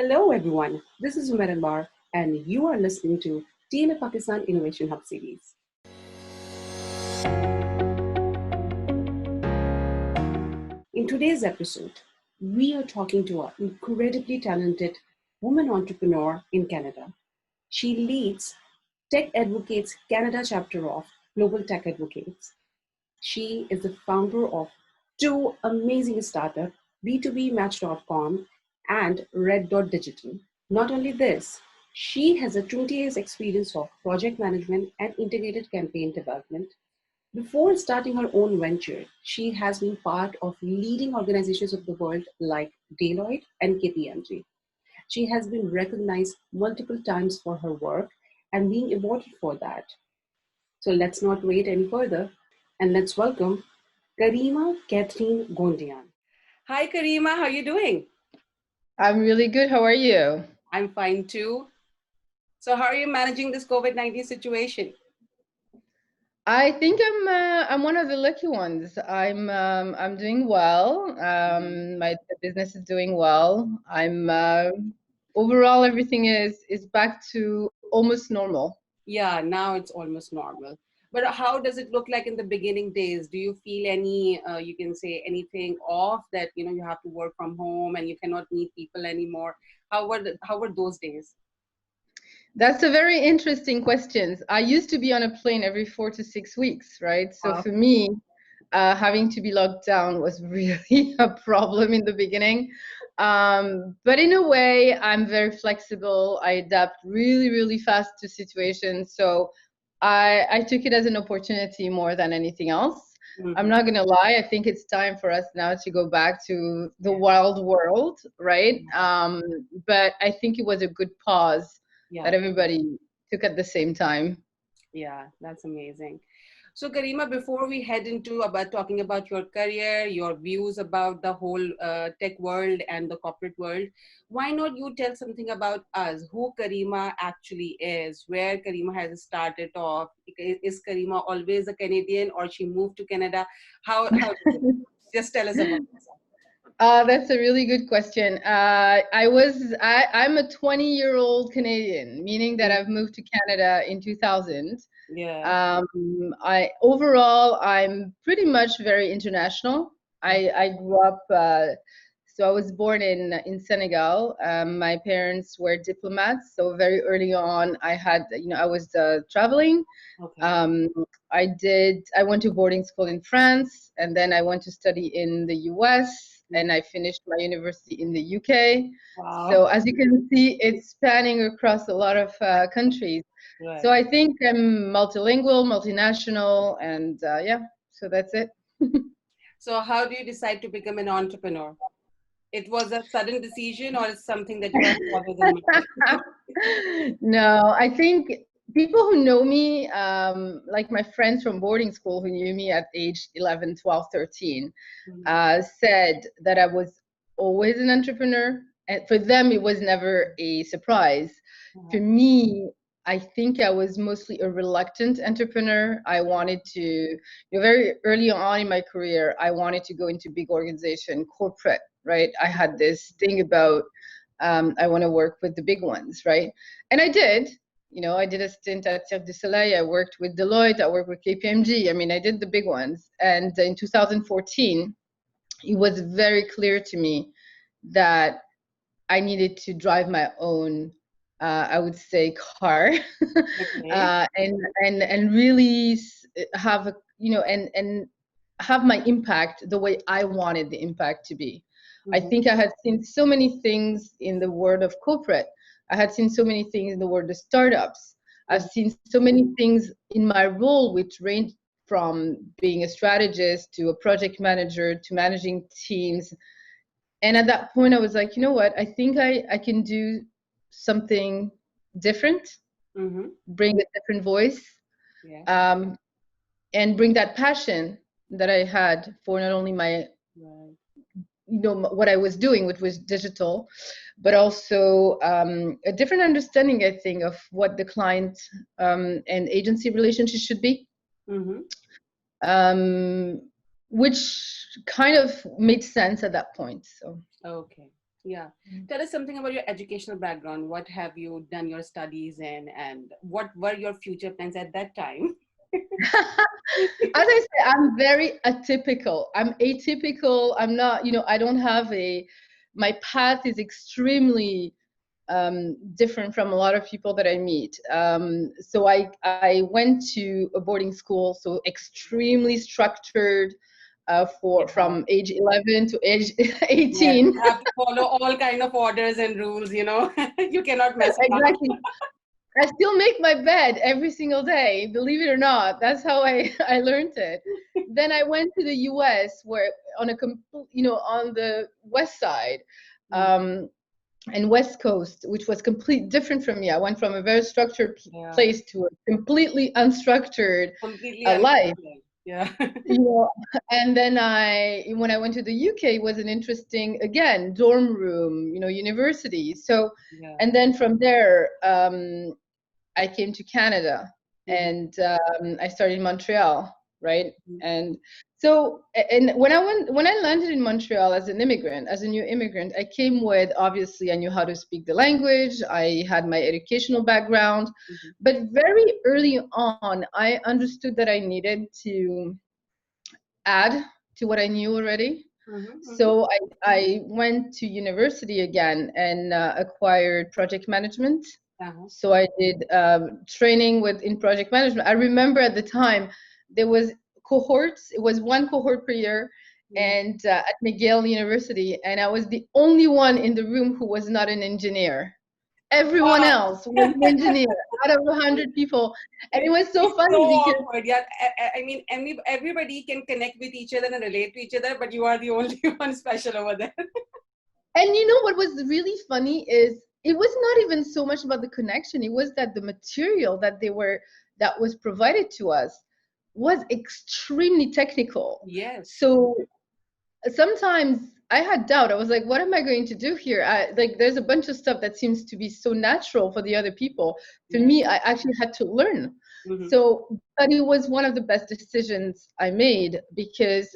Hello, everyone. This is Umar Anbar, and you are listening to TLA Pakistan Innovation Hub series. In today's episode, we are talking to an incredibly talented woman entrepreneur in Canada. She leads Tech Advocates Canada chapter of Global Tech Advocates. She is the founder of two amazing startups, B2B Match.com and Red Dot Digital. Not only this, she has a 20 years experience of project management and integrated campaign development. Before starting her own venture, she has been part of leading organizations of the world like Deloitte and KPMG. She has been recognized multiple times for her work and being awarded for that. So let's not wait any further and let's welcome Karima-Catherine Goundiam. Hi Karima, how are you doing? I'm really good. How are you? I'm fine too. So how are you managing this COVID-19 situation? I think I'm one of the lucky ones. I'm doing well. My business is doing well. I'm overall everything is back to almost normal. Yeah, now it's almost normal. But how does it look like in the beginning days? Do you feel any, you can say anything off that, you have to work from home and you cannot meet people anymore? How were those days? That's a very interesting question. I used to be on a plane every 4 to 6 weeks, right? So Wow. for me, having to be locked down was really a problem in the beginning. But in a way, I'm very flexible. I adapt really, really fast to situations. So I took it as an opportunity more than anything else. I'm Mhm. not going to lie. I think it's time for us now to go back to the wild world, right? But I think it was a good pause Yeah, that everybody took at the same time. yeah, that's amazing. So, Karima, before we head into about talking about your career, your views about the whole tech world and the corporate world, why not you tell something about us, who Karima actually is, where Karima has started off? Is Karima always a Canadian or she moved to Canada? How did it? Just tell us about yourself. That's a really good question. I'm a 20-year-old Canadian, meaning that I've moved to Canada in 2000. Yeah. Um, I'm pretty much very international. I grew up, so I was born in Senegal. My parents were diplomats, so very early on, I was traveling. Okay. Um, I went to boarding school in France, and then I went to study in the US, and I finished my university in the UK. Wow. So as you can see, it's spanning across a lot of countries. So Right. I think I'm multilingual, multinational, and yeah, so that's it. So, how do you decide to become an entrepreneur? It was a sudden decision, or it's something that you have always in mind? No, I think people who know me, like my friends from boarding school who knew me at age 11, 12, 13, Mhm. said that I was always an entrepreneur. And for them, it was never a surprise. For Uh-huh. me, I think I was mostly a reluctant entrepreneur. I wanted to, very early on in my career, I wanted to go into big organization, corporate, right? I had this thing about I want to work with the big ones, right? And I did. I did a stint at Cirque du Soleil. I worked with Deloitte. I worked with KPMG. I mean, I did the big ones. And in 2014, it was very clear to me that I needed to drive my own, I would say, car, Okay. and really have and have my impact the way I wanted the impact to be. I Mhm. think I had seen so many things in the world of corporate. I had seen so many things in the world of startups. I've Mhm. seen so many things in my role, which range from being a strategist to a project manager to managing teams. And at that point, I was like, you know what? I think I can do something different, Mhm. bring a different voice, Yeah. um, and bring that passion that I had for not only my Right. what I was doing, which was digital, but also a different understanding, I think, of what the client and agency relationship should be, Mhm. um, which kind of made sense at that point. So Okay. Yeah. Tell us something about your educational background. What have you done your studies in, and what were your future plans at that time? As I say, I'm very atypical. I'm atypical. I'm not, I don't have my path is extremely different from a lot of people that I meet. So I went to a boarding school, so extremely structured Yeah. from age 11 to age Yes, 18. you have to follow all kind of orders and rules, you know. You cannot mess around. Exactly. I still make my bed every single day, believe it or not. That's how I, I learned it. Then I went to the US where on a on the west side Mm. um, and west coast, which was completely different from me. I went from a very structured Yeah. place to a completely unstructured Completely life. understood. Yeah. You know, and then when I went to the UK, it was an interesting, again, dorm room, university. So, Yeah. and then from there, I came to Canada, Mhm. and I started in Montreal, right? Mhm. And so, and when I landed in Montreal as an immigrant, as a new immigrant, I came with, obviously I knew how to speak the language, I had my educational background, Mhm. but very early on, I understood that I needed to add to what I knew already. Mhm. Mhm. So I went to university again and acquired project management. Uh-huh. So I did training in project management. I remember at the time there was cohorts. It was one cohort per year, Mhm. and at McGill University, and I was the only one in the room who was not an engineer. Everyone Wow. else was an engineer out of 100 people, and it was so It's so funny because awkward. Yeah. I mean, everybody can connect with each other and relate to each other, but you are the only one special over there. And what was really funny is it was not even so much about the connection. It was that the material that was provided to us was extremely technical. Yes. So sometimes I had doubt. I was like, what am I going to do here? Like, there's a bunch of stuff that seems to be so natural for the other people. For Yeah. me, I actually had to learn. Mhm. So, but it was one of the best decisions I made because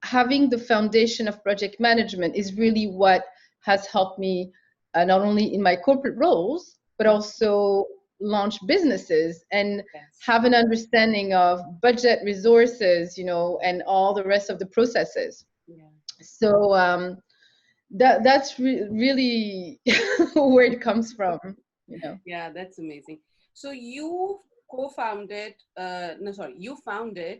having the foundation of project management is really what has helped me not only in my corporate roles, but Uh, also launch businesses and yes. have an understanding of budget resources, and all the rest of the processes. Yeah. So that's really where it comes from. Yeah, that's amazing. So you co-founded, no, sorry, you founded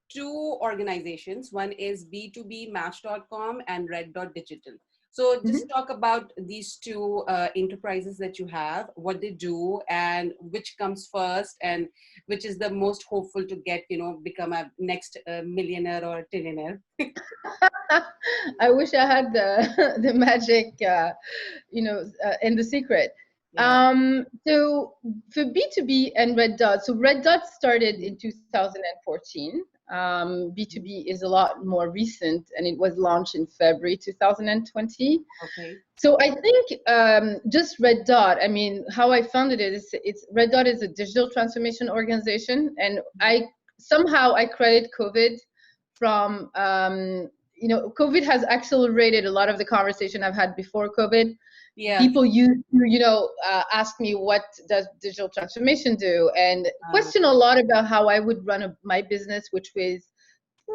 two organizations. One is B2B Match.com and Red Dot Digital. So Mhm. just talk about these two enterprises that you have, what they do, and which comes first, and which is the most hopeful to get, become a next millionaire or a trillionaire. I wish I had the the magic, and the secret. Yeah. So for B2B and Red Dot, so Red Dot started in 2014. B2B is a lot more recent, and it was launched in February 2020. Okay. So I think just Red Dot. I mean, how I founded it is it's Red Dot is a digital transformation organization, and I credit COVID from COVID has accelerated a lot of the conversation I've had before COVID. Yeah. People used to ask me what does digital transformation do, and Uh, question a lot about how I would run my business, which was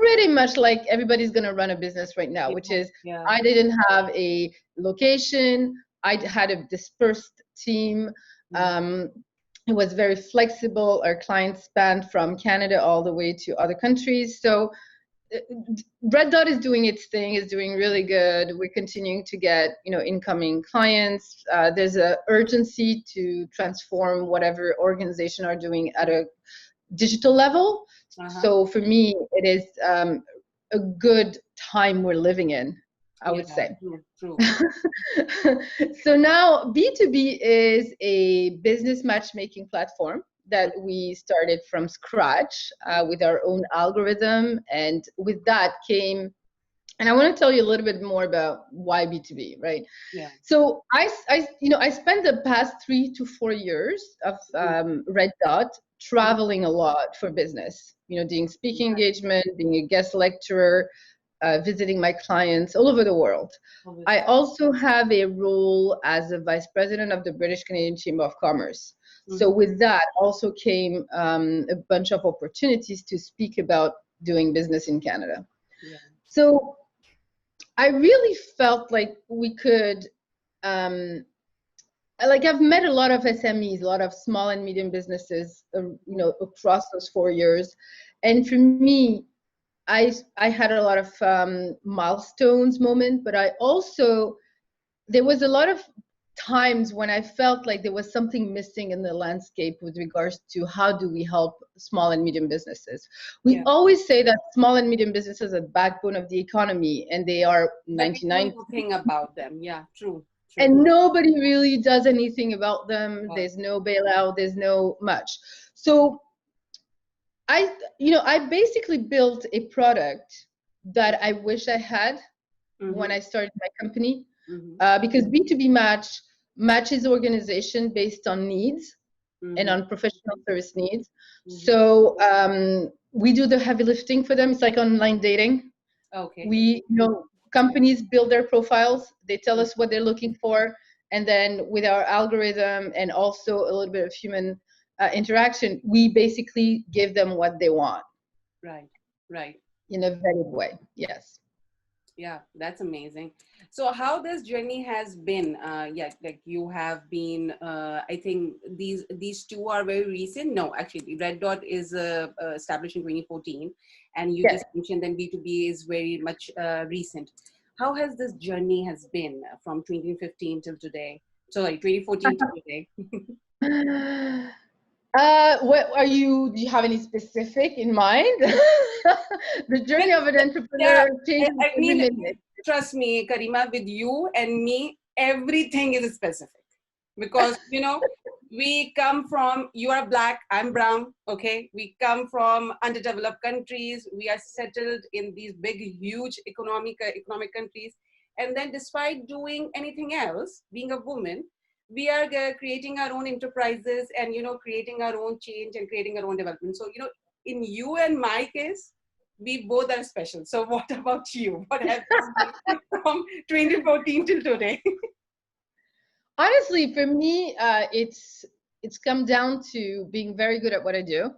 pretty much like everybody's going to run a business right now, yeah. which is Yeah. I didn't have a location. I had a dispersed team. Mm. Um, it was very flexible. Our clients spanned from Canada all the way to other countries. So uh, Red Dot is doing its thing, is doing really good. We're continuing to get, incoming clients. There's a urgency to transform whatever organization are doing at a digital level. Uh-huh. So for me, it is a good time we're living in, I would Yeah. say. True. True. So now B2B is a business matchmaking platform that we started from scratch with our own algorithm. And with that came, and I want to tell you a little bit more about why B2B, right? Yeah. So I spent the past 3 to 4 years of Red Dot traveling a lot for business, doing speaking engagement, being a guest lecturer, visiting my clients all over the world. I also have a role as a vice president of the British Canadian Chamber of Commerce. So with that also came a bunch of opportunities to speak about doing business in Canada. Yeah. So I really felt like we could, like I've met a lot of SMEs, a lot of small and medium businesses, across those 4 years. And for me, I had a lot of milestones moment, but there was a lot of times when I felt like there was something missing in the landscape with regards to how do we help small and medium businesses. We always say that small and medium businesses are the backbone of the economy, and they are 99. But we don't think about them. Yeah, true. And nobody really does anything about them. There's no bailout. There's no much. So I basically built a product that I wish I had when I started my company, because B2B matches organization based on needs and on professional service needs. So we do the heavy lifting for them. It's like online dating. We, companies build their profiles. They tell us what they're looking for. And then with our algorithm and also a little bit of human interaction, we basically give them what they want. Right. In a vetted way. Yes. Yeah, that's amazing. So how this journey has been, like you have been, I think these two are very recent. No, actually, Red Dot is established in 2014, and you just mentioned that B2B is very much recent. How has this journey has been from 2015 till today? Sorry, 2014 till today. What do you have any specific in mind? The journey of an entrepreneur changes every minute. Trust me, Karima, with you and me, everything is specific. Because, we come from, you are black, I'm brown, okay? We come from underdeveloped countries. We are settled in these big, huge economic countries. And then despite doing anything else, being a woman, we are creating our own enterprises and, creating our own change and creating our own development. So, in you and my case, we both are special. So what about you? What has been from 2014 till today? Honestly, for me, it's come down to being very good at what I do,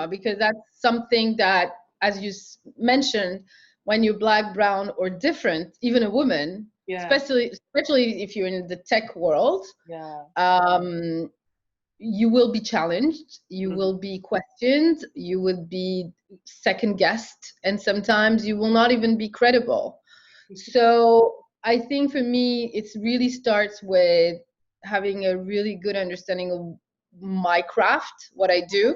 because that's something that, as you mentioned, when you're black, brown, or different, even a woman, especially if you're in the tech world, you will be challenged, you will be questioned, you would be second guessed, and sometimes you will not even be credible. So I think for me, it really starts with having a really good understanding of my craft, what I do.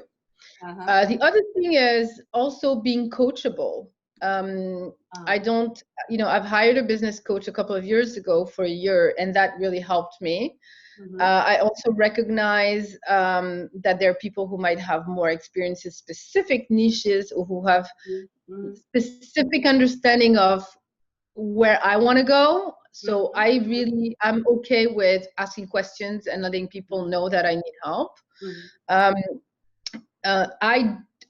The other thing is also being coachable. I don't, I've hired a business coach a couple of years ago for a year, and that really helped me. I also recognize that there are people who might have more experience in specific niches, or who have specific understanding of where I want to go. So I'm okay with asking questions and letting people know that I need help.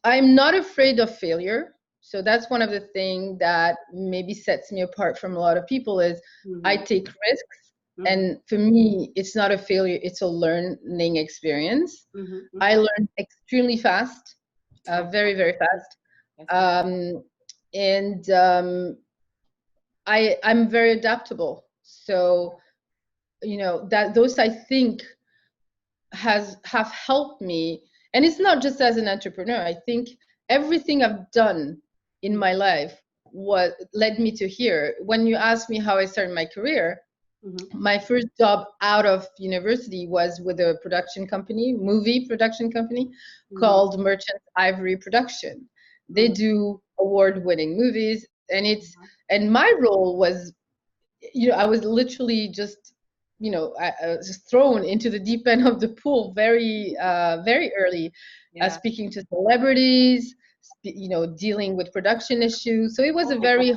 I'm not afraid of failure. So that's one of the things that maybe sets me apart from a lot of people is I take risks. And for me, it's not a failure, it's a learning experience. I learn extremely fast, very, very fast. I'm very adaptable. So, that those I think have helped me. And it's not just as an entrepreneur. I think everything I've done in my life led me to here. When you ask me how I started my career, my first job out of university was with a movie production company called Merchant Ivory Production. They do award-winning movies, and my role was, I was literally just, I was just thrown into the deep end of the pool very, very early, speaking to celebrities, dealing with production issues. So it was a very it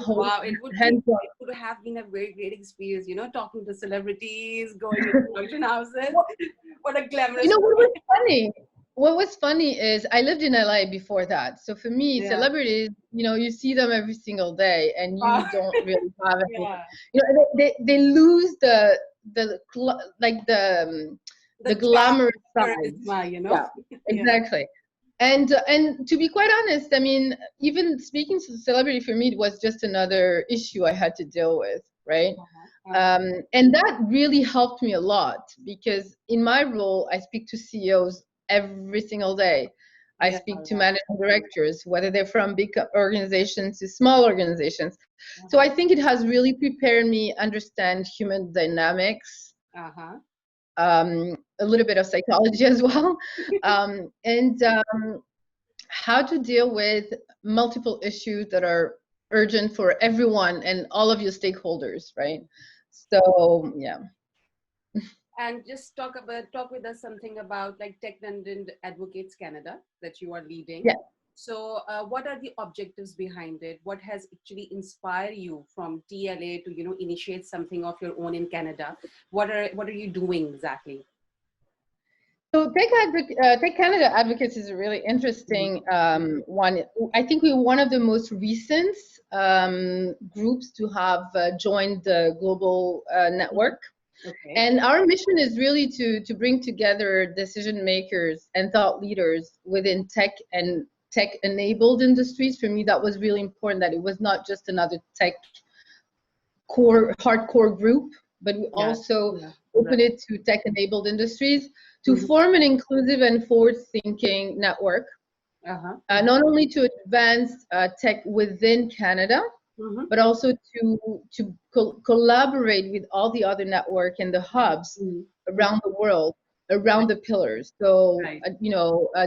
would have been a very great experience, talking to celebrities, going to production houses. What a glamorous. What was funny? what was funny is I lived in LA before that. So for me, Yeah. celebrities, you see them every single day and Uh, you don't really have any, yeah. they lose like The the charm, glamorous sides. charisma, Yeah, Yeah. exactly. And to be quite honest, I mean, even speaking to celebrity for me was just another issue I had to deal with, right? Uh-huh. Uh-huh. And that really helped me a lot because in my role, I speak to CEOs every single day. I Yeah. speak to Yeah. managing directors, whether they're from big organizations to small organizations. So Uh-huh. I think it has really prepared me understand human dynamics, Uh-huh. a little bit of psychology as well, and how to deal with multiple issues that are urgent for everyone and all of your stakeholders, right? So yeah. And just talk with us something about like Tech London Advocates Canada that you are leading. Yeah. So, what are the objectives behind it? What has actually inspired you from TLA to initiate something of your own in Canada? What are you doing exactly? So Tech Canada Advocates is a really interesting one. I think we're one of the most recent groups to have joined the global network. Okay. And our mission is really to bring together decision makers and thought leaders within tech and tech enabled industries. For me, that was really important, that it was not just another tech core hardcore group, but we Yeah. also Yeah. open Right. it to tech enabled industries to Mm-hmm. form an inclusive and forward thinking network, Uh-huh. not only to advance tech within Canada, Mm-hmm. but also to collaborate with all the other network and the hubs Mm-hmm. around the world, Right. around the pillars. So, Right.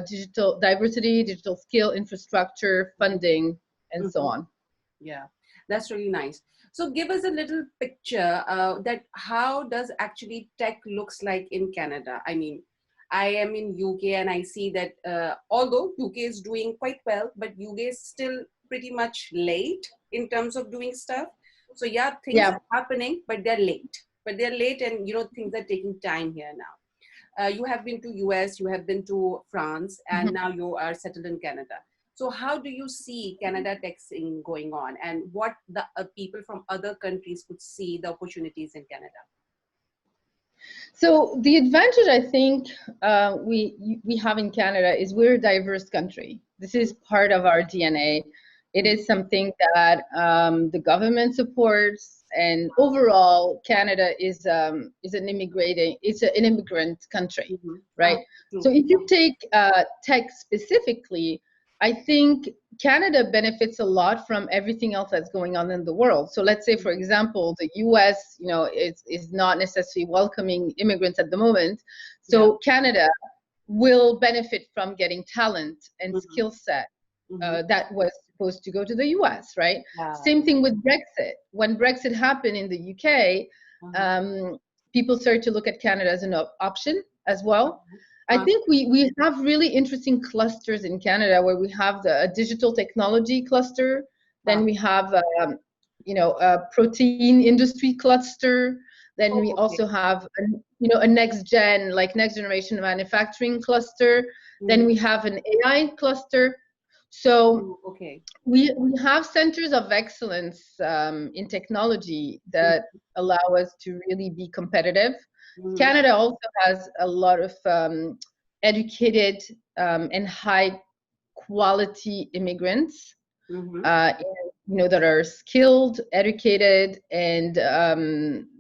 digital diversity, digital skill, infrastructure, funding, and so Mm-hmm. on. Yeah, that's really nice. So give us a little picture that how does actually tech looks like in Canada. I mean, I am in UK and I see that although UK is doing quite well, but UK is still pretty much late in terms of doing stuff. So yeah, things Yeah. are happening, but they're late. But they're late, and things are taking time here now. You have been to US, you have been to France, and now you are settled in Canada. So how do you see Canada tech scene going on, and what the people from other countries could see the opportunities in Canada? So the advantage I think we have in Canada is we're a diverse country. This is part of our DNA. It Mhm. is something that the government supports, and overall, Canada is an immigrant country, Mhm. right? So True. if you take tech specifically, I think Canada benefits a lot from everything else that's going on in the world. So let's say, for example, the US, is not necessarily welcoming immigrants at the moment. Yeah. So Canada will benefit from getting talent and Mhm. skill set Mhm. that was supposed to go to the US, right? Yeah. Same thing with Brexit. When Brexit happened in the UK, Uh-huh. people started to look at Canada as an option as well. I Uh, think we have really interesting clusters in Canada where we have the digital technology cluster, then uh, we have a protein industry cluster, then we oh, okay. also have a next generation manufacturing cluster, then Mhm. we have an AI cluster. So Oh, okay. we have centers of excellence in technology that allow us to really be competitive. Mhm. Canada also has a lot of educated and high quality immigrants, Mhm. uh, that are skilled, educated, and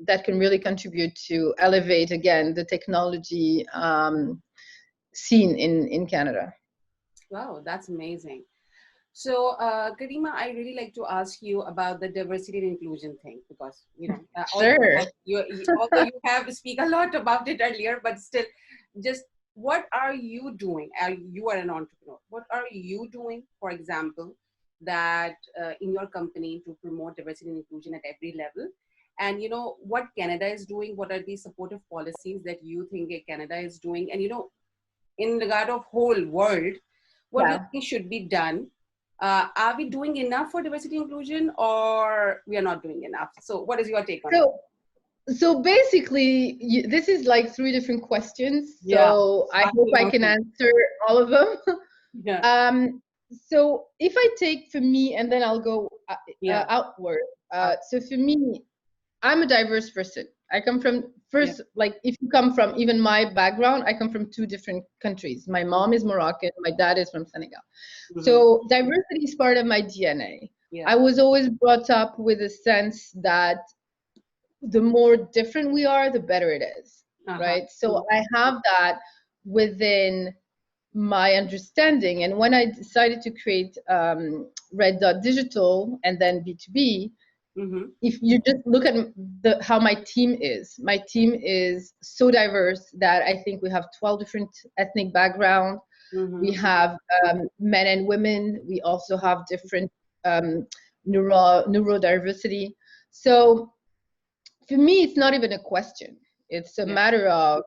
that can really contribute to elevate again the technology scene in Canada. Wow, that's amazing. So, Karima, I really like to ask you about the diversity and inclusion thing because Sure. although you have speak a lot about it earlier, but still, just what are you doing? You are an entrepreneur. What are you doing, for example, that in your company to promote diversity and inclusion at every level? And what Canada is doing. What are the supportive policies that you think Canada is doing? And in regard of whole world, what do you Yeah. think should be done? Are we doing enough for diversity inclusion, or we are not doing enough? So what is your take on it? So So basically, this is like three different questions. Yeah. So I hope I can Absolutely. answer all of them. Yeah. So if I take for me, and then I'll go Yeah. outward. So for me, I'm a diverse person. I come from Yeah. first, like if you come from even my background, I come from two different countries. My mom is Moroccan, my dad is from Senegal. Mm-hmm. So diversity is part of my DNA. Yeah. I was always brought up with a sense that the more different we are, the better it is, Uh-huh. right? So I have that within my understanding. And when I decided to create Red Dot Digital and then B2B, Mm-hmm. if you just look at how my team is so diverse that I think we have 12 different ethnic backgrounds. We Mm-hmm. have men and women. We also have different um, neurodiversity. So for me, it's not even a question. It's a Yeah. matter of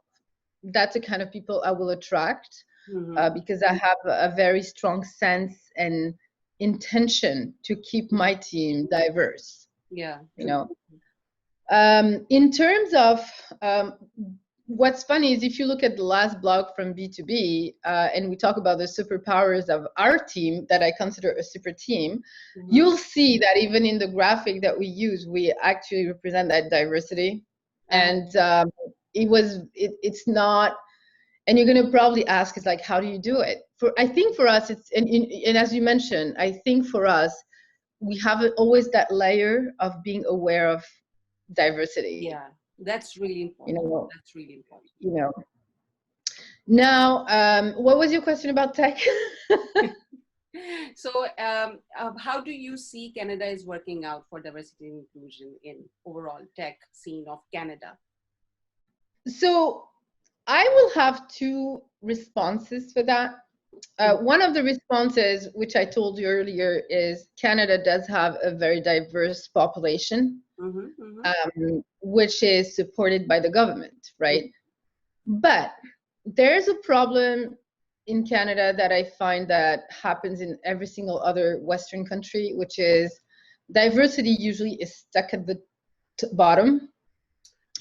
that's the kind of people I will attract Mm-hmm. because I have a very strong sense and intention to keep my team diverse. Yeah. You True. know, in terms of what's funny is if you look at the last blog from B2B and we talk about the superpowers of our team that I consider a super team, Mm-hmm. you'll see that even in the graphic that we use, we actually represent that diversity. Uh-huh. And it's not, and you're going to probably ask, is like, how do you do it? I think for us, it's, and as you mentioned, I think for us, we have always that layer of being aware of diversity, Yeah. That's really you important. know, That's really important. you know. Now, what was your question about tech? So, how do you see Canada is working out for diversity and inclusion in overall tech scene of Canada? So I will have two responses for that. One of the responses, which I told you earlier, is Canada does have a very diverse population, Mm-hmm. Mm-hmm. which is supported by the government, right? But there's a problem in Canada that I find that happens in every single other Western country, which is diversity usually is stuck at the bottom,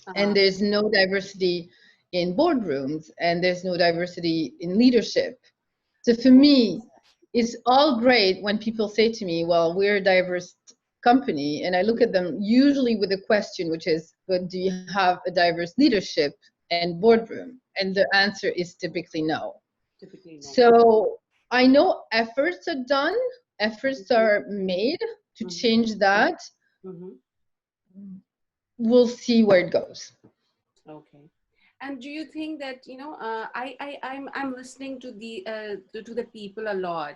Uh-huh. and there's no diversity in boardrooms, and there's no diversity in leadership. So for me, it's all great when people say to me, well, we're a diverse company. And I look at them usually with a question, which is, but do you have a diverse leadership and boardroom? And the answer is typically no. Typically, no. So I know efforts are done, efforts Mm-hmm. are made to Mm-hmm. change that. Mm-hmm. We'll see where it goes. Okay. And do you think that, I'm listening to the people a lot,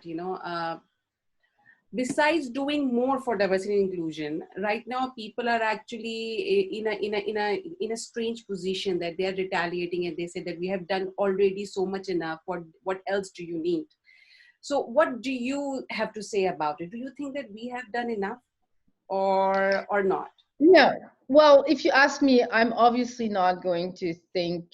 besides doing more for diversity and inclusion, right now people are actually in a strange position that they are retaliating, and they say that we have done already so much enough. What else do you need? So what do you have to say about it? Do you think that we have done enough, or not? Yeah. Well, if you ask me, I'm obviously not going to think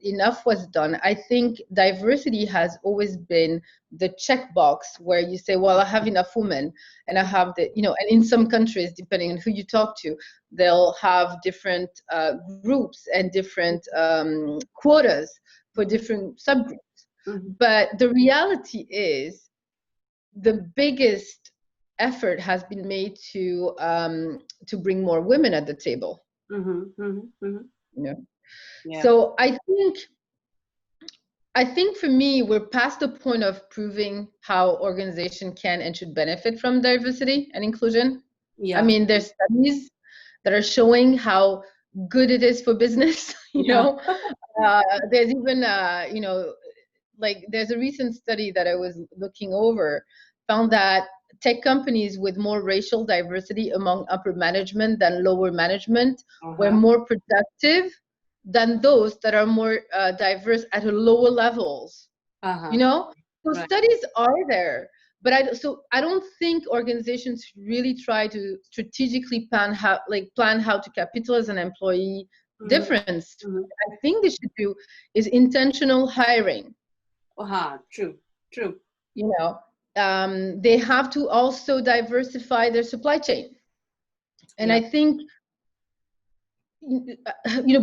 enough was done. I think diversity has always been the checkbox where you say, well, I have enough women and I have and in some countries, depending on who you talk to, they'll have different groups and different quotas for different subgroups. Mm-hmm. But the reality is the biggest effort has been made to bring more women at the table. Mm-hmm. Mm-hmm. Mm-hmm. You know, Yeah. so I think for me we're past the point of proving how organization can and should benefit from diversity and inclusion. I Yeah. mean, there's studies that are showing how good it is for business. Yeah. There's even like there's a recent study that I was looking over found that tech companies with more racial diversity among upper management than lower management were Uh-huh. more productive than those that are more diverse at a lower levels. Uh-huh. You know, so Right. studies are there, but I don't think organizations should really try to strategically plan how to capitalize an employee Mm-hmm. difference. Mm-hmm. I think they should do is intentional hiring. Uh-huh. True. True. You know, they have to also diversify their supply chain, and Yeah. I think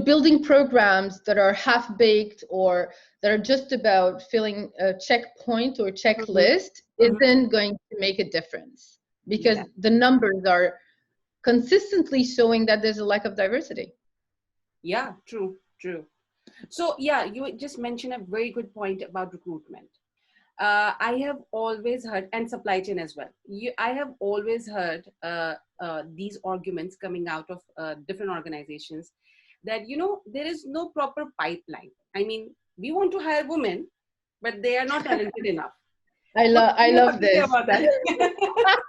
building programs that are half-baked or that are just about filling a checkpoint or Mm-hmm. checklist Mm-hmm. isn't going to make a difference, because Yeah. the numbers are consistently showing that there's a lack of diversity. Yeah, true, true. So yeah, you just mentioned a very good point about recruitment. I have always heard, and supply chain as well. I have always heard these arguments coming out of different organizations that, there is no proper pipeline. I mean, we want to hire women, but they are not talented enough. I You have love to say this. about that?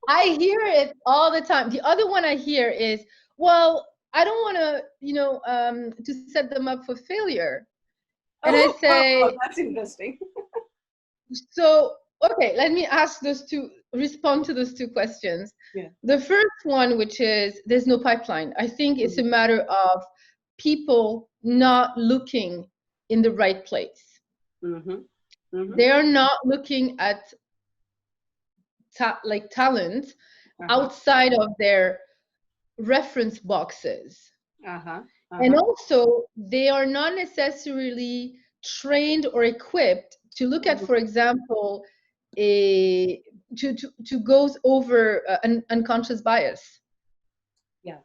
I hear it all the time. The other one I hear is, well, I don't want to, to set them up for failure. And I Oh, wow, say, that's interesting. so, okay, let me respond to those two questions. Yeah. The first one, which is there's no pipeline. I think it's a Mm-hmm. matter of people not looking in the right place. Mm-hmm. Mm-hmm. They are not looking at talent Uh-huh. outside of their reference boxes. Uh-huh. And Uh-huh. also, they are not necessarily trained or equipped to look at, Mm-hmm. for example, a to go over an unconscious bias. Yeah.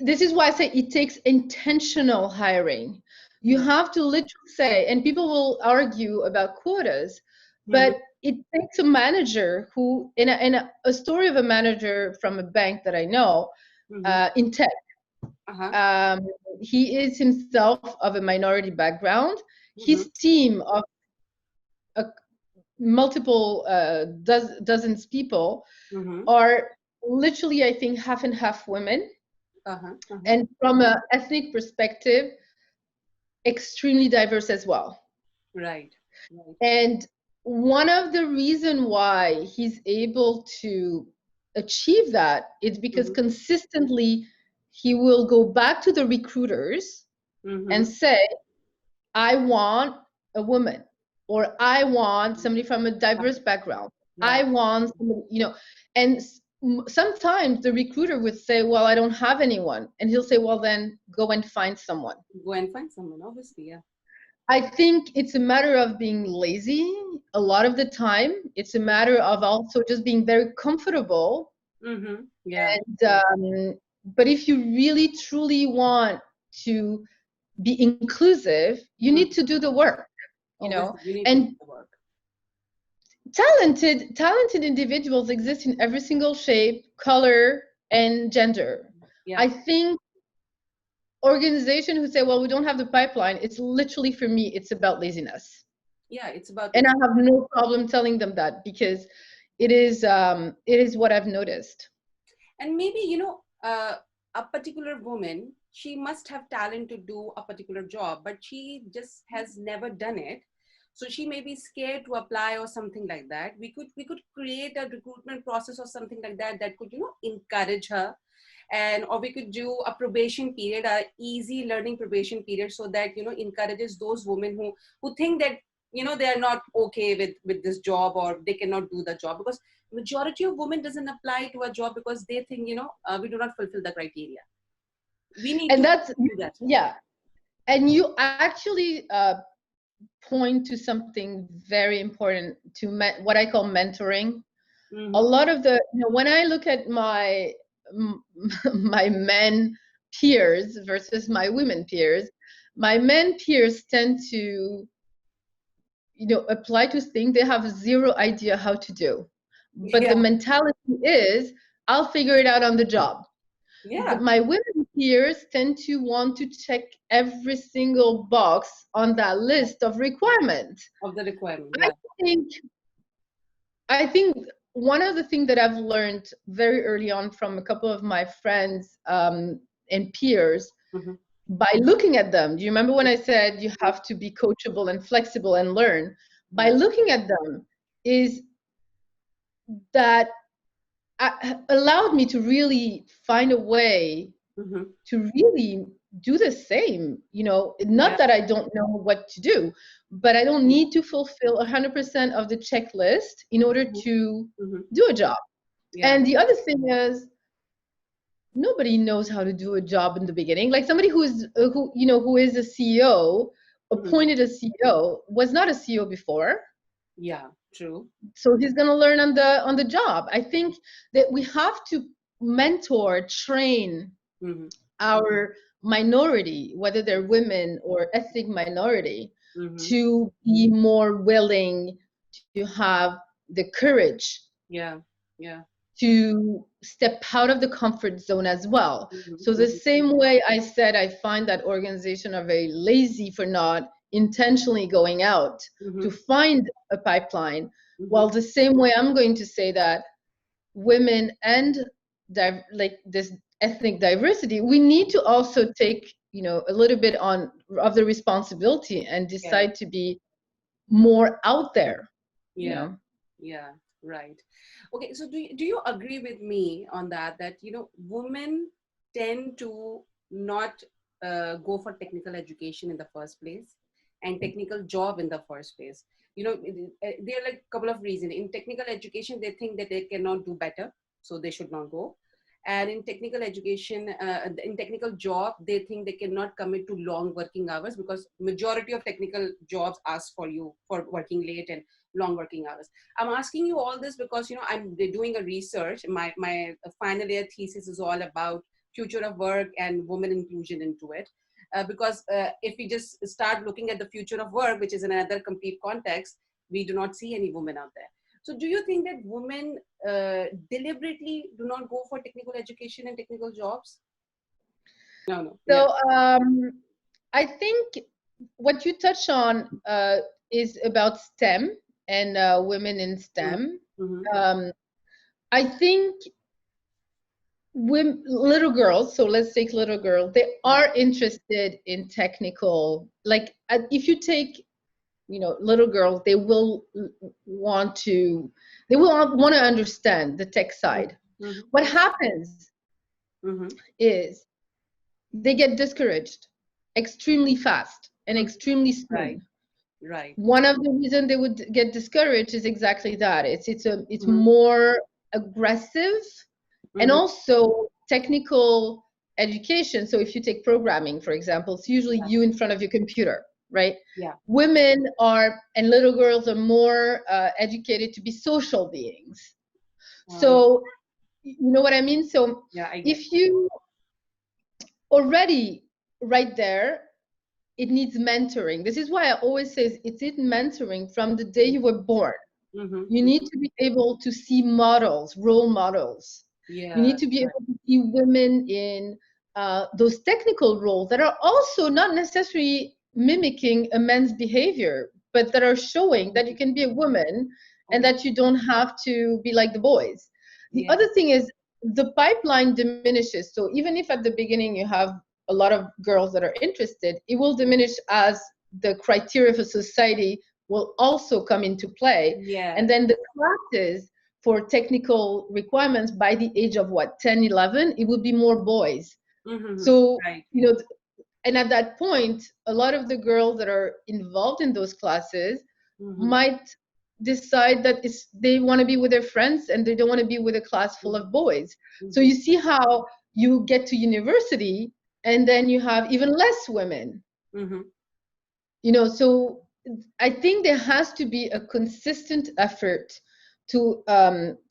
This is why I say it takes intentional hiring. You Yeah. have to literally say, and people will argue about quotas, Mm-hmm. but it takes a manager who, in a story of a manager from a bank that I know, Mm-hmm. in tech. Uh-huh. Um, he is himself of a minority background. Mm-hmm. His team of uh, multiple dozens people Mm-hmm. are literally, I think, half and half women. Uh-huh. Uh-huh. And from an ethnic perspective, extremely diverse as well. Right. Right. And one of the reason why he's able to achieve that is because Mm-hmm. consistently he will go back to the recruiters Mm-hmm. and say, I want a woman, or I want somebody from a diverse background. I Right. want somebody, and sometimes the recruiter would say, well, I don't have anyone. And he'll say, well, then go and find someone. Go and find someone, obviously, yeah. I think it's a matter of being lazy a lot of the time. It's a matter of also just being very comfortable. Mm-hmm. Yeah. And but if you really truly want to be inclusive, you need to Mm-hmm. do the work, Obviously, you need to do and the work. talented individuals exist in every single shape, color, and gender. Yeah. I think organizations who say, well, we don't have the pipeline, it's literally, for me, it's about laziness. Yeah. It's about And it. I have no problem telling them that, because it is what I've noticed. And maybe, a particular woman, she must have talent to do a particular job, but she just has never done it. So she may be scared to apply or something like that. We could create a recruitment process or something like that that could, encourage her. And or we could do a probation period, a easy learning probation period, so that, encourages those women who think that, they are not okay with this job, or they cannot do the job, because majority of women doesn't apply to a job because they think, we do not fulfill the criteria. We need And to that's, do that. yeah. And you actually point to something very important, to what I call mentoring. A Mm-hmm. lot of when I look at my my men peers versus my women peers, my men peers tend to apply to things they have zero idea how to do, but the Yeah. mentality is, I'll figure it out on the job. Yeah. My women peers tend to want to check every single box on that list of requirements. Of the requirement. I Yeah. think I think one of the things that I've learned very early on from a couple of my friends and peers, Mm-hmm. by looking at them, do you remember when I said you have to be coachable and flexible and learn? By Yeah. looking at them, is that allowed me to really find a way Mm-hmm. to really do the same. Not Yeah. that I don't know what to do, but I don't need to fulfill 100% of the checklist in order Mm-hmm. to Mm-hmm. do a job. Yeah. And the other thing is, nobody knows how to do a job in the beginning. Like somebody who is a CEO, Mhm. appointed a CEO, was not a CEO before, Yeah, true. so he's going to learn on the job. I think that we have to mentor, train Mm-hmm. our minority, whether they're women or ethnic minority, Mm-hmm. to be more willing to have the courage Yeah, yeah. to step out of the comfort zone as well. So the Mm-hmm. same way I said I find that organizations are very lazy for not intentionally going out to Mm-hmm. find a pipeline, Mm-hmm. while the same way I'm going to say that women and like this ethnic diversity, we need to also take, a little bit on of the responsibility and Yeah, decide to be more out there, you yeah, know. yeah. Right. Okay, so do you agree with me on that, that women tend to not go for technical education in the first place and technical job in the first place? There are like a couple of reasons. In technical education, they think that they cannot do better, so they should not go. And in technical education, in technical job, they think they cannot commit to long working hours, because majority of technical jobs ask for you for working late and long working hours. I'm asking you all this because I'm doing a research. My final year thesis is all about future of work and women inclusion into it. Because if we just start looking at the future of work, which is another complete context, we do not see any women out there. So do you think that women deliberately do not go for technical education and technical jobs? No, no, yeah. So I think what you touch on is about STEM and women in STEM. Mm-hmm. Um, I think women, little girls, so let's take little girls, they Yeah. are interested in technical. Like if you take, little girls, they will want to, they will want to understand the tech side. Mm-hmm. What happens Mm-hmm. is they get discouraged extremely fast and Mm-hmm. extremely Right, soon. right. One of the reasons they would get discouraged is exactly that. It's Mm-hmm. more aggressive, and Mm-hmm. also technical education. So if you take programming, for example, it's usually Yeah, you in front of your computer, right? yeah. Women are, and little girls are more educated to be social beings. Uh, So you know what I mean? So yeah, I get. if you already right there, it needs mentoring. This is why I always say it's in mentoring from the day you were born. You Mm-hmm. need to be able to see models, role models. You Yeah, need to be right. able to see women in those technical roles that are also not necessarily mimicking a man's behavior, but that are showing that you can be a woman and Okay. that you don't have to be like the boys. The Yeah. other thing is the pipeline diminishes. So even if at the beginning you have a lot of girls that are interested, it will diminish as the criteria for society will also come into play. And Yes. then the classes for technical requirements by the age of what, 10, 11, it would be more boys. Mm-hmm. So, Right. and at that point, a lot of the girls that are involved in those classes Mm-hmm. might decide that they want to be with their friends and they don't want to be with a class full of boys. So Mm-hmm. you see how you get to university and then you have even less women. Mm-hmm. So I think there has to be a consistent effort to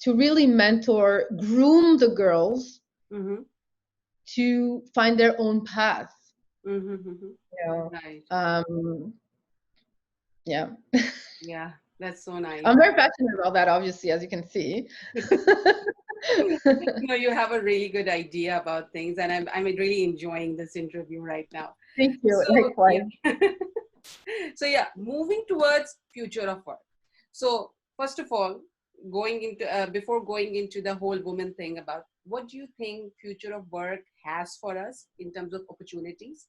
really mentor, groom the girls Mm-hmm. to find their own path. Mm-hmm. Mm-hmm. You know, Right. um, yeah. Yeah. That's so nice. I'm very passionate about that, obviously, as you can see. You have a really good idea about things, and I'm really enjoying this interview right now. Thank you. So Likewise. yeah. So yeah, moving towards future of work. So first of all, going into before going into the whole woman thing, about what do you think future of work has for us in terms of opportunities,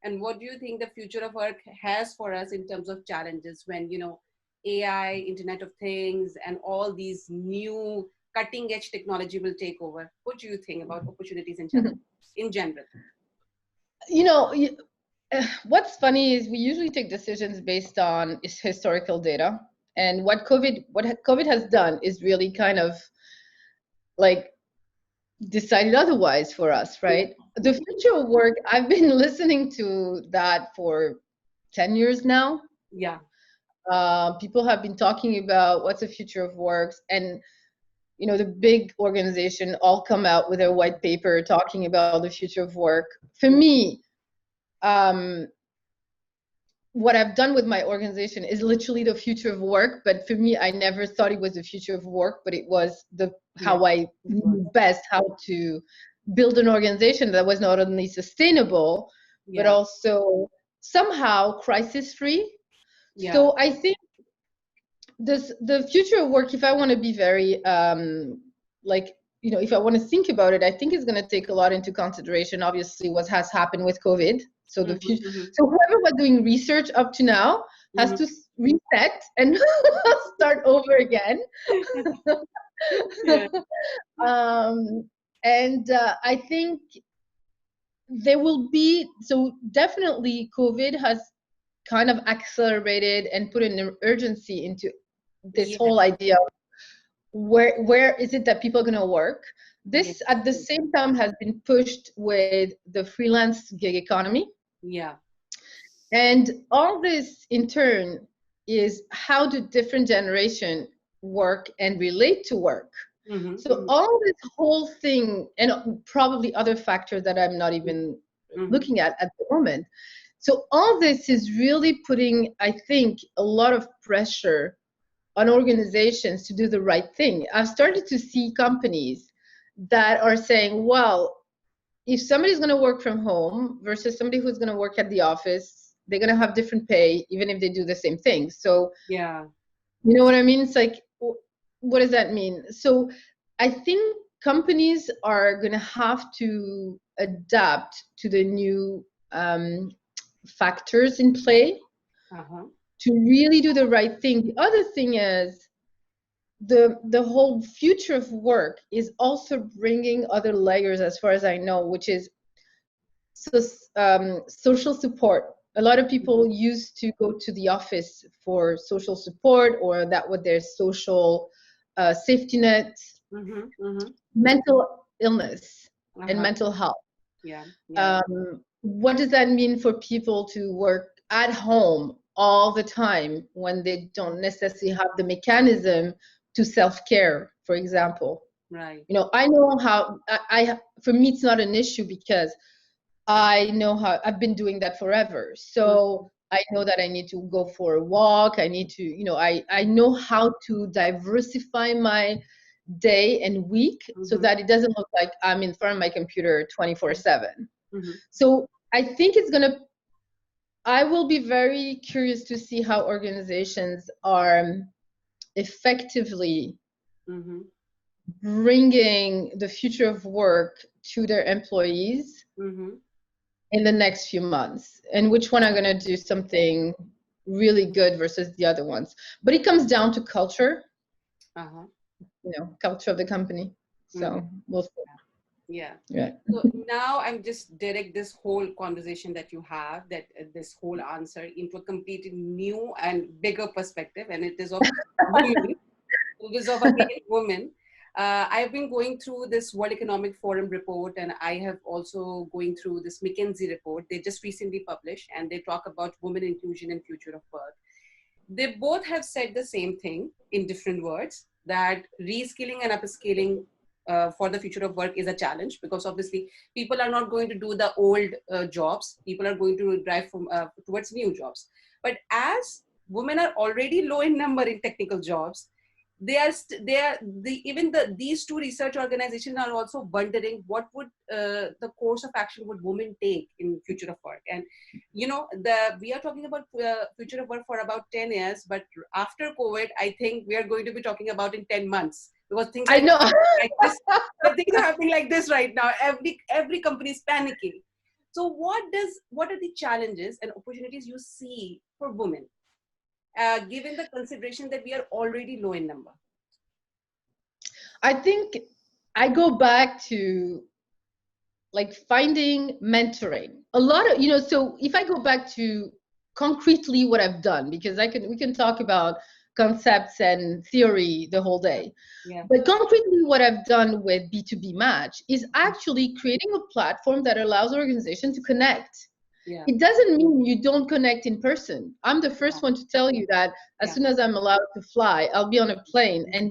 and what do you think the future of work has for us in terms of challenges when AI, Internet of Things, and all these new cutting edge technology will take over? What do you think about opportunities and challenges in general? You know, what's funny is we usually take decisions based on historical data. And what COVID has done is really kind of like decided otherwise for us, right? The future of work, I've been listening to that for 10 years now. Yeah. People have been talking about what's the future of work, and the big organization all come out with a white paper talking about the future of work. For me, um, what I've done with my organization is literally the future of work. But for me, I never thought it was the future of work, but it was how I knew best how to build an organization that was not only sustainable, but also somehow crisis free. So I think the future of work, if I want to be very if I want to think about it, I think it's going to take a lot into consideration, obviously, what has happened with COVID. So the future, so whoever was doing research up to now has to reset and start over again. I think there will be, so definitely COVID has kind of accelerated and put an urgency into this whole idea of where is it that people are going to work. This at the same time has been pushed with the freelance gig economy. And all this in turn is how do different generations work and relate to work. So all this whole thing, and probably other factors that I'm not even looking at the moment. So all this is really putting, I think, a lot of pressure on organizations to do the right thing. I've started to see companies that are saying, well, if somebody's going to work from home versus somebody who's going to work at the office, they're going to have different pay, even if they do the same thing. So, you know what I mean? It's like, what does that mean? So I think companies are going to have to adapt to the new factors in play to really do the right thing. The other thing is the whole future of work is also bringing other layers, as far as I know, which is social support. A lot of people used to go to the office for social support, or that was their social safety net. Mental illness and mental health. What does that mean for people to work at home all the time when they don't necessarily have the mechanism to self-care, for example? I know how for me it's not an issue because I know how I've been doing that forever. So I know that I need to go for a walk. I need to, I know how to diversify my day and week so that it doesn't look like I'm in front of my computer 24/7. So I think I will be very curious to see how organizations are effectively bringing the future of work to their employees in the next few months, and which one are going to do something really good versus the other ones. But it comes down to culture, culture of the company. So we'll see. So now I'm just direct this whole conversation that you have, that this whole answer into a completely new and bigger perspective, and it is of women. It is of again women. I've been going through this World Economic Forum report, and I have also going through this McKinsey report. They just recently published, and they talk about women inclusion and future of work. They both have said the same thing in different words, that reskilling and upskilling for the future of work is a challenge, because obviously people are not going to do the old jobs. People are going to drive towards new jobs. But as women are already low in number in technical jobs, these two research organizations are also wondering what would the course of action would women take in future of work. And we are talking about future of work for about 10 years, but after COVID, I think we are going to be talking about in 10 months, because things like this, things are happening like this right now. Every company is panicking. So what are the challenges and opportunities you see for women, given the consideration that we are already low in number? I think I go back to finding mentoring. A lot of, so if I go back to concretely what I've done, because we can talk about concepts and theory the whole day. Yeah. But concretely, what I've done with B2B Match is actually creating a platform that allows organizations to connect. Yeah. It doesn't mean you don't connect in person. I'm the first one to tell you that as soon as I'm allowed to fly, I'll be on a plane, and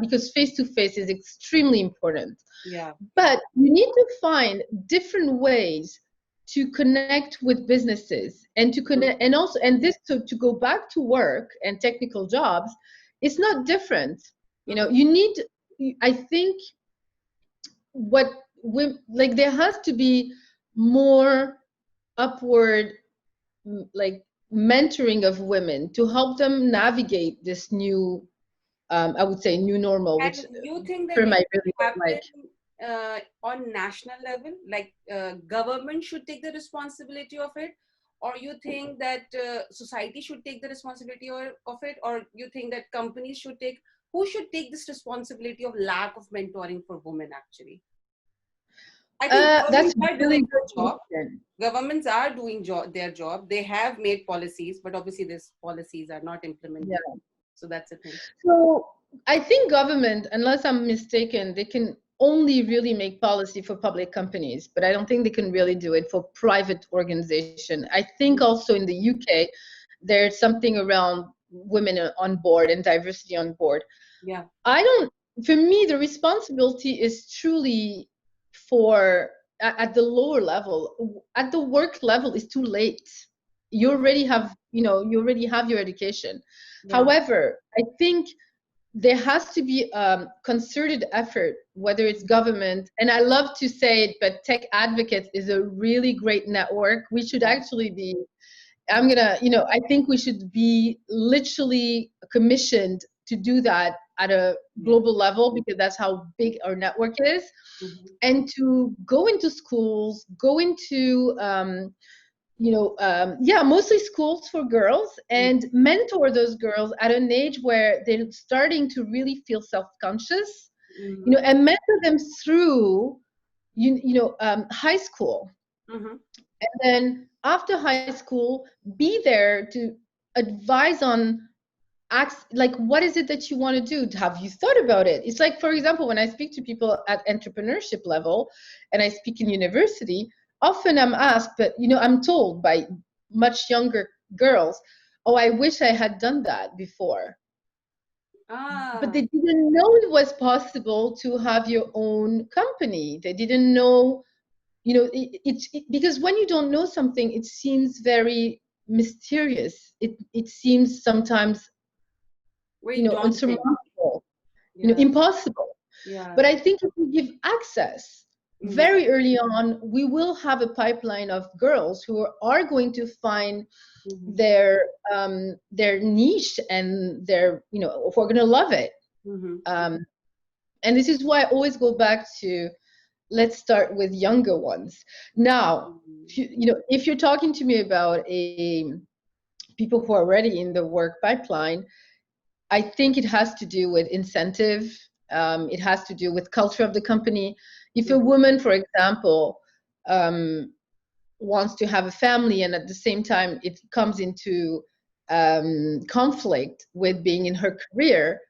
because face-to-face is extremely important. Yeah. But you need to find different ways to connect with businesses and to connect, and also, and this to go back to work and technical jobs, it's not different. You know, you need, I think what we like, there has to be more upward like mentoring of women to help them navigate this new I would say new normal, which And you think that term it I should really don't happen like. on national level, like government should take the responsibility of it, or you think that society should take the responsibility of it, or you think that companies should take, who should take this responsibility of lack of mentoring for women actually? I think That's governments are really doing good their job. question. Governments are doing their job. They have made policies, but obviously these policies are not Yeah. implemented. So that's the thing. So I think government, unless I'm mistaken, they can only really make policy for public companies, but I don't think they can really do it for private organization. I think also in the UK, there's something around women on board and diversity on board. Yeah. For me, the responsibility is truly for at the lower level. At the work level, it's too late. You already have, you already have your education. Yeah. However, I think there has to be concerted effort, whether it's government, and I love to say it, but Tech Advocates is a really great network. We should actually be, I think we should be literally commissioned to do that at a global level, because that's how big our network is. And to go into schools, go into mostly schools for girls, and mentor those girls at an age where they're starting to really feel self-conscious, and mentor them through, high school. And then after high school, be there to advise on acts, like, what is it that you want to do? Have you thought about it? It's like, for example, when I speak to people at entrepreneurship level and I speak in university, often I'm asked, but I'm told by much younger girls, oh, I wish I had done that before. But they didn't know it was possible to have your own company. They didn't know, because when you don't know something, it seems very mysterious. It seems sometimes unsurmountable, impossible. But I think if we give access very early on, we will have a pipeline of girls who are going to find their niche, and their, if we're going to love it. And this is why I always go back to, let's start with younger ones. Now, if you're talking to me about people who are already in the work pipeline, I think it has to do with incentive. It has to do with culture of the company. If a woman, for example, wants to have a family, and at the same time it comes into conflict with being in her career,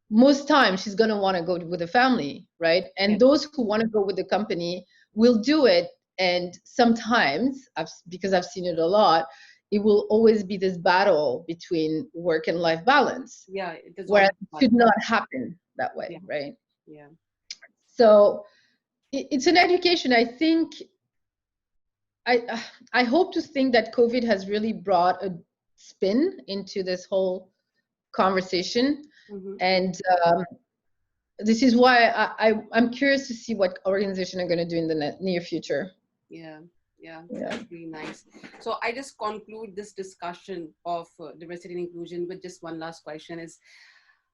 most times she's going to want to go with a family, right? And those who want to go with the company will do it. And sometimes, because I've seen it a lot, it will always be this battle between work and life balance. Yeah, it is. Where it should not happen that way, right? Yeah. So it's an education. I think, I hope to think that COVID has really brought a spin into this whole conversation. And this is why I'm curious to see what organizations are going to do in the near future. Yeah, that's really nice. So I just conclude this discussion of diversity and inclusion with just one last question: is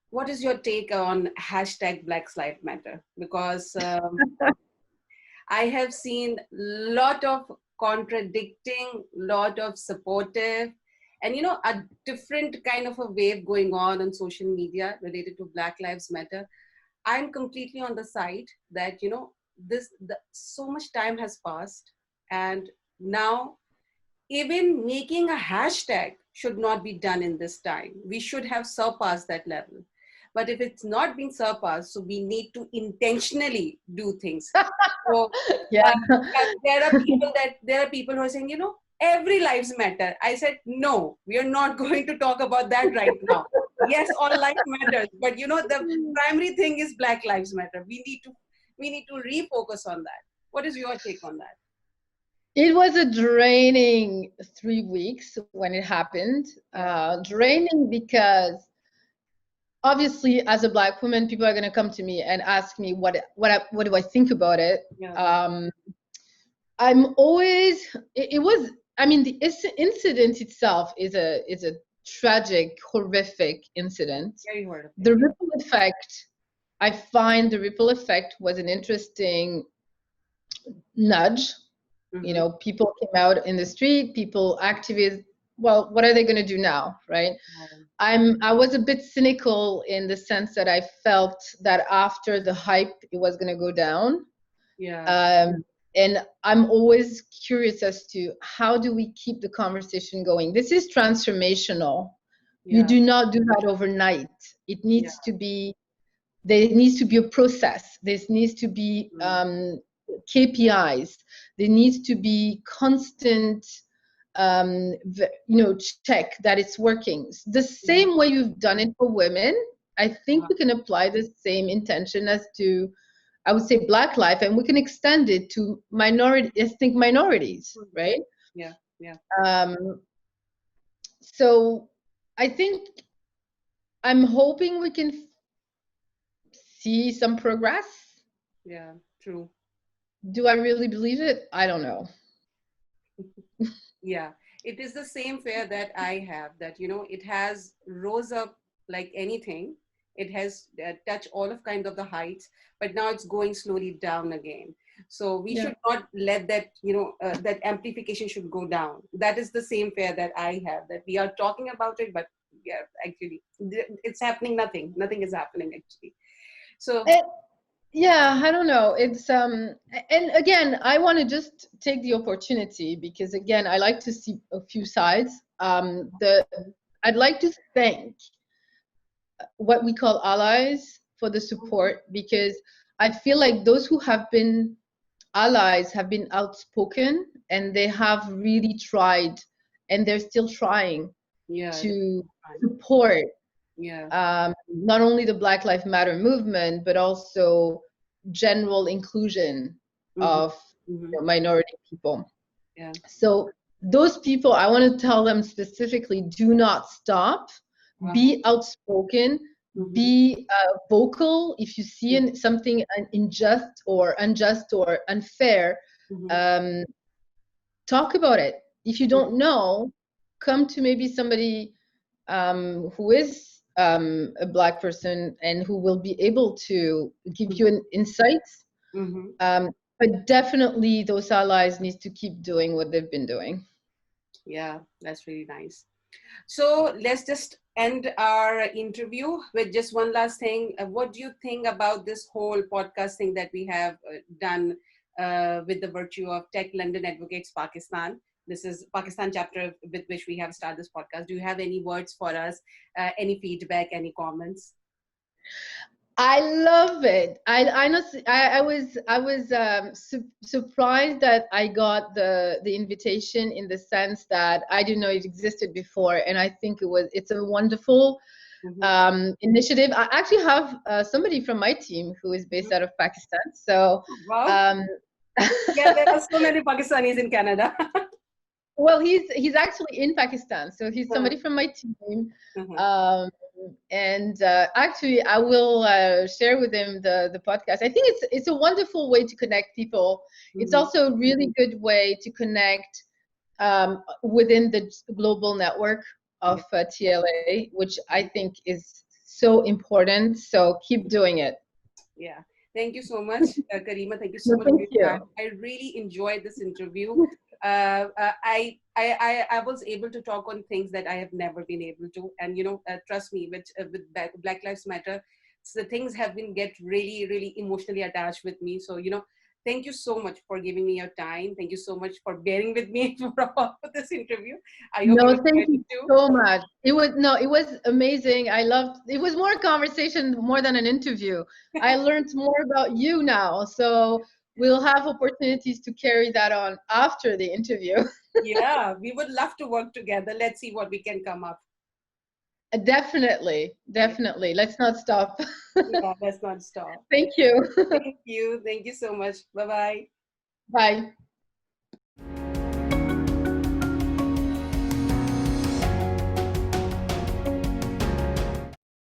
what is your take on hashtag Black Lives Matter? Because I have seen a lot of contradicting, lot of supportive, and a different kind of a wave going on social media related to Black Lives Matter. I'm completely on the side that so much time has passed, and now even making a hashtag should not be done in this time. We should have surpassed that level. But if it's not been surpassed, so we need to intentionally do things. So Yeah. there are people who are saying, every lives matter. I said, no, we are not going to talk about that right now. Yes, all life matters, but the primary thing is Black Lives Matter. We need to refocus on that. What is your take on that? It was a draining 3 weeks when it happened. Draining because obviously, as a Black woman, people are going to come to me and ask me what do I think about it. Yeah. I'm always. It was. I mean, the incident itself is a tragic, horrific incident. Very horrific. The ripple effect. I find the ripple effect was an interesting nudge. Mm-hmm. People came out in the street, people activists. Well, what are they going to do now, right? I was a bit cynical in the sense that I felt that after the hype, it was going to go down. Yeah. And I'm always curious as to how do we keep the conversation going. This is transformational. You do not do that overnight. It needs to be. There needs to be a process. There needs to be KPIs. There needs to be constant, check that it's working. The same way you've done it for women, I think we can apply the same intention as to, I would say, Black life, and we can extend it to ethnic minorities, right? Yeah. So I think I'm hoping we can see some progress. Yeah, true. Do I really believe it? I don't know. Yeah, it is the same fear that I have, that it has rose up like anything. It has touched all of kind of the heights, but now it's going slowly down again. So we should not let that that amplification should go down. That is the same fear that I have, that we are talking about it, but yeah, actually it's happening. Nothing is happening actually. So yeah, I don't know. It's and again, I want to just take the opportunity because again, I like to see a few sides. I'd like to thank what we call allies for the support, because I feel like those who have been allies have been outspoken and they have really tried, and they're still trying to support not only the Black Lives Matter movement, but also general inclusion of minority people. Yeah. So those people, I want to tell them specifically, do not stop. Be outspoken. Be vocal. If you see something unjust or unfair, talk about it. If you don't know, come to maybe somebody who is a Black person and who will be able to give you an insights. But definitely those allies need to keep doing what they've been doing. Yeah, that's really nice. So let's just end our interview with just one last thing. What do you think about this whole podcast thing that we have done with the virtue of Tech London Advocates Pakistan? This is Pakistan chapter with which we have started this podcast. Do you have any words for us? Any feedback? Any comments? I love it. I know. I was surprised that I got the invitation, in the sense that I didn't know it existed before, and I think it's a wonderful initiative. I actually have somebody from my team who is based out of Pakistan. So wow. Yeah, there are so many Pakistanis in Canada. Well, he's actually in Pakistan, so he's somebody from my team. And actually, I will share with him the podcast. I think it's a wonderful way to connect people. It's also a really good way to connect within the global network of TLA, which I think is so important. So keep doing it. Yeah. Thank you so much, Karima. Thank you so much. Thank you. I really enjoyed this interview. I was able to talk on things that I have never been able to, and trust me, with Black Lives Matter, so the things have been really really emotionally attached with me. So thank you so much for giving me your time. Thank you so much for bearing with me for this interview. I hope you No, thank enjoyed it you too. so much. It was amazing. I loved, it was more conversation more than an interview. I learned more about you now. So we'll have opportunities to carry that on after the interview. Yeah, we would love to work together. Let's see what we can come up. Definitely, Okay. definitely. Let's not stop. Yeah, let's not stop. Thank you. Thank you. Thank you so much. Bye bye. Bye.